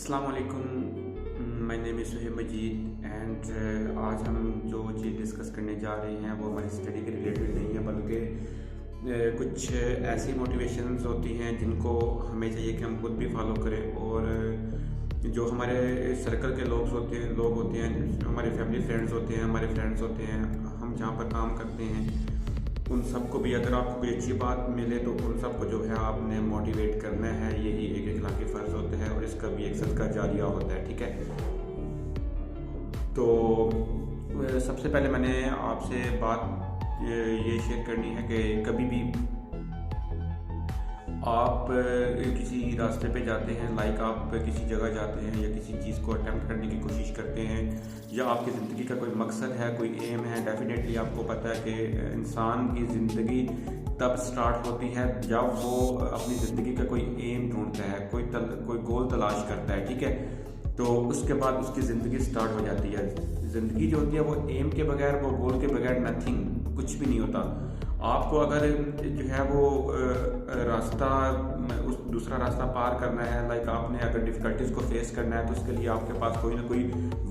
अस्सलाम वालेकुम, my name is Suhaib Majeed and आज हम जो चीज़ डिस्कस करने जा रहे हैं वो हमारी स्टडी के रिलेटेड नहीं है, बल्कि कुछ ऐसी मोटिवेशंस होती हैं जिनको हमें चाहिए कि हम खुद भी फॉलो करें। और जो हमारे सर्कल के लोग होते हैं, हमारे फैमिली फ्रेंड्स होते हैं, हमारे फ्रेंड्स होते हैं, हम जहाँ पर काम करते हैं, उन सबको भी अगर आपको कोई अच्छी बात मिले तो उन सबको जो है आपने मोटिवेट करना है। यही एक इखलाकी फ़र्ज़ होता है और इसका भी एक सदका जारिया होता है। ठीक है, तो सबसे पहले मैंने आपसे बात ये शेयर करनी है कि कभी भी आप किसी रास्ते पे जाते हैं, लाइक आप किसी जगह जाते हैं या किसी चीज़ को अटेम्प्ट करने की कोशिश करते हैं, या आपकी ज़िंदगी का कोई मकसद है, कोई एम है, डेफिनेटली आपको पता है कि इंसान की ज़िंदगी तब स्टार्ट होती है जब वो अपनी ज़िंदगी का कोई एम ढूंढता है, कोई गोल तलाश करता है। ठीक है, तो उसके बाद उसकी ज़िंदगी स्टार्ट हो जाती है। ज़िंदगी जो होती है वो एम के बगैर, वो गोल के बगैर नथिंग, कुछ भी नहीं होता। आपको अगर जो है वो रास्ता उस दूसरा रास्ता पार करना है, लाइक आपने अगर डिफ़िकल्टीज़ को फेस करना है, तो उसके लिए आपके पास कोई ना कोई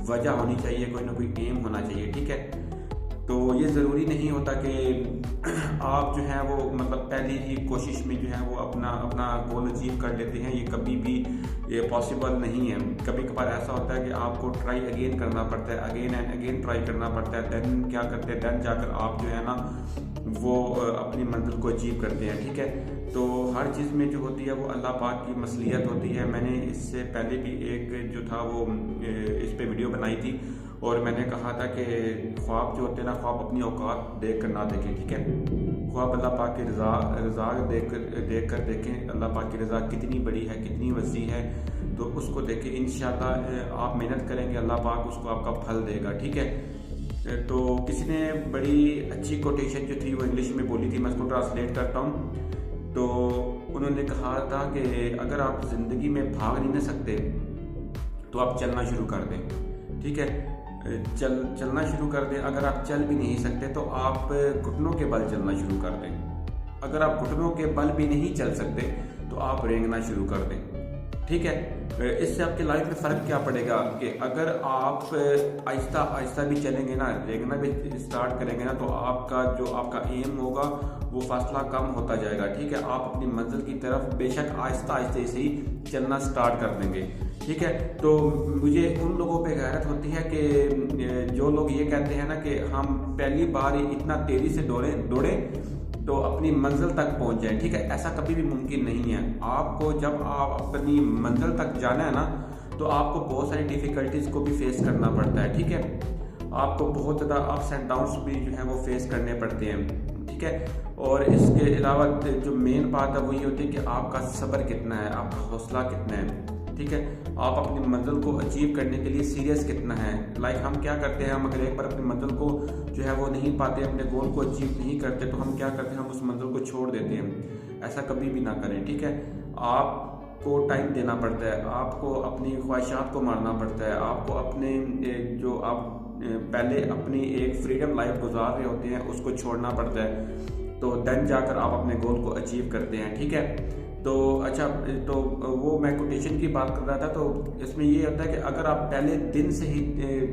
वजह होनी चाहिए, कोई ना कोई एम होना चाहिए। ठीक है, तो ये ज़रूरी नहीं होता कि आप जो है वो मतलब पहली ही कोशिश में जो है वो अपना गोल अचीव कर लेते हैं। ये कभी भी ये पॉसिबल नहीं है। कभी कभार ऐसा होता है कि आपको ट्राई अगेन करना पड़ता है, अगेन एंड अगेन ट्राई करना पड़ता है। देन क्या करते हैं, देन जाकर आप जो है ना वो अपनी मंजिल को अचीव करते हैं। ठीक है, तो हर चीज़ में जो होती है वो अल्लाह पाक की मसलियत होती है। मैंने इससे पहले भी एक जो था वो इस पे वीडियो बनाई थी और मैंने कहा था कि ख्वाब जो होते हैं ना, ख्वाब अपनी औकात देख कर ना देखें। ठीक है, ख्वाब अल्लाह पाक की रज़ा देख कर देखें। अल्लाह पाक की रज़ा कितनी बड़ी है, कितनी वसी है, तो उसको देखें। इंशाअल्लाह आप मेहनत करेंगे, अल्लाह पाक उसको आपका फल देगा। ठीक है, तो किसी ने बड़ी अच्छी कोटेशन जो थी वो इंग्लिश में बोली थी, मैं उसको ट्रांसलेट करता हूँ। तो उन्होंने कहा था कि अगर आप ज़िंदगी में भाग नहीं ना सकते तो आप चलना शुरू कर दें। ठीक है, चलना शुरू कर दें। अगर आप चल भी नहीं सकते तो आप घुटनों के बल चलना शुरू कर दें। अगर आप घुटनों के बल भी नहीं चल सकते तो आप रेंगना शुरू कर दें। ठीक है, इससे आपकी लाइफ में फ़र्क क्या पड़ेगा कि अगर आप आहिस्ता आहिस्ता भी चलेंगे ना, रेंगना भी स्टार्ट करेंगे ना, तो आपका एम होगा वो फासला कम होता जाएगा। ठीक है, आप अपनी मंजिल की तरफ बेशक आहिस्ता आहिस्ते से ही चलना स्टार्ट कर देंगे। ठीक है, तो मुझे उन लोगों पे गैरत होती है कि जो लोग ये कहते हैं ना कि हम पहली बार इतना तेज़ी से दौड़ें तो अपनी मंजिल तक पहुंच जाए। ठीक है, ऐसा कभी भी मुमकिन नहीं है। आपको जब आप अपनी मंजिल तक जाना है ना, तो आपको बहुत सारी डिफ़िकल्टीज़ को भी फेस करना पड़ता है। ठीक है, आपको बहुत ज़्यादा अप्स एंड डाउन्स भी जो है वो फेस करने पड़ते हैं। ठीक है, और इसके अलावा जो मेन बात है वो ये होती है कि आपका सब्र कितना है, आपका हौसला कितना है। ठीक है, आप अपनी मंजिल को अचीव करने के लिए सीरियस कितना है। लाइक हम क्या करते हैं, हम अगर एक बार अपनी मंजिल को जो है वो नहीं पाते, अपने गोल को अचीव नहीं करते, तो हम क्या करते हैं, हम उस मंजिल को छोड़ देते हैं। ऐसा कभी भी ना करें। ठीक है, आपको टाइम देना पड़ता है, आपको अपनी ख्वाहिशात को मारना पड़ता है, आपको अपने जो आप पहले अपनी एक फ्रीडम लाइफ गुजार रहे होते हैं उसको छोड़ना पड़ता है, तो देन जाकर आप अपने गोल को अचीव करते हैं। ठीक है, तो अच्छा, तो वो मैं कोटेशन की बात कर रहा था। तो इसमें ये होता है कि अगर आप पहले दिन से ही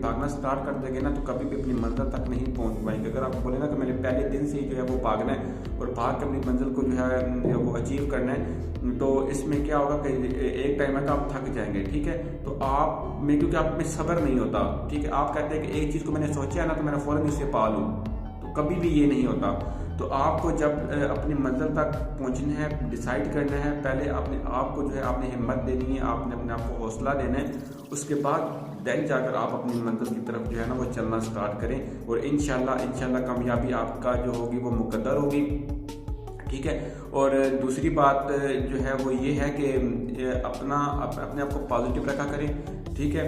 भागना स्टार्ट कर देंगे ना, तो कभी भी अपनी मंजिल तक नहीं पहुंच पाएंगे। अगर आप बोले ना कि मैंने पहले दिन से ही जो है वो भागना है और भाग के अपनी मंजिल को जो है वो अचीव करना है, तो इसमें क्या होगा कि एक टाइम है कि आप थक जाएंगे। ठीक है, तो आप में क्योंकि आप में सब्र नहीं होता। ठीक है, आप कहते हैं कि एक चीज़ को मैंने सोचा है ना तो मैंने फ़ौरन उसे पा लूँ, तो कभी भी ये नहीं होता। तो आपको जब अपनी मंजिल तक पहुंचना है, डिसाइड करना है, पहले अपने आप को जो है आपने हिम्मत देनी है, आपने अपने आप को हौसला देना है। उसके बाद देन जाकर आप अपनी मंजिल की तरफ जो है ना वो चलना स्टार्ट करें और इंशाल्लाह कामयाबी आपका जो होगी वो मुकद्दर होगी। ठीक है, और दूसरी बात जो है वो ये है कि अपने आप को पॉजिटिव रखा करें। ठीक है,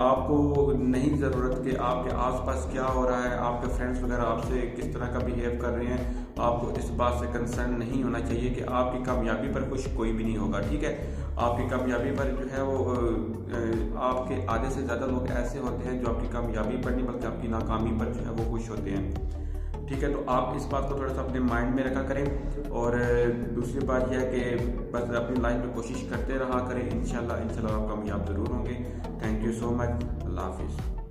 आपको नहीं ज़रूरत कि आपके आसपास क्या हो रहा है, आपके फ्रेंड्स वगैरह आपसे किस तरह का बिहेव कर रहे हैं, आपको इस बात से कंसर्न नहीं होना चाहिए कि आपकी कामयाबी पर खुश कोई भी नहीं होगा। ठीक है, आपकी कामयाबी पर जो है वो आपके आधे से ज़्यादा लोग ऐसे होते हैं जो आपकी कामयाबी पर नहीं बल्कि आपकी नाकामी पर जो है वो खुश होते हैं। ठीक है, तो आप इस बात को थोड़ा सा अपने माइंड में रखा करें। और दूसरी बात यह है कि बस अपनी लाइफ में कोशिश करते रहा करें, इंशाल्लाह आप कामयाब ज़रूर होंगे। Thank you so much. अल्लाह हाफिज़।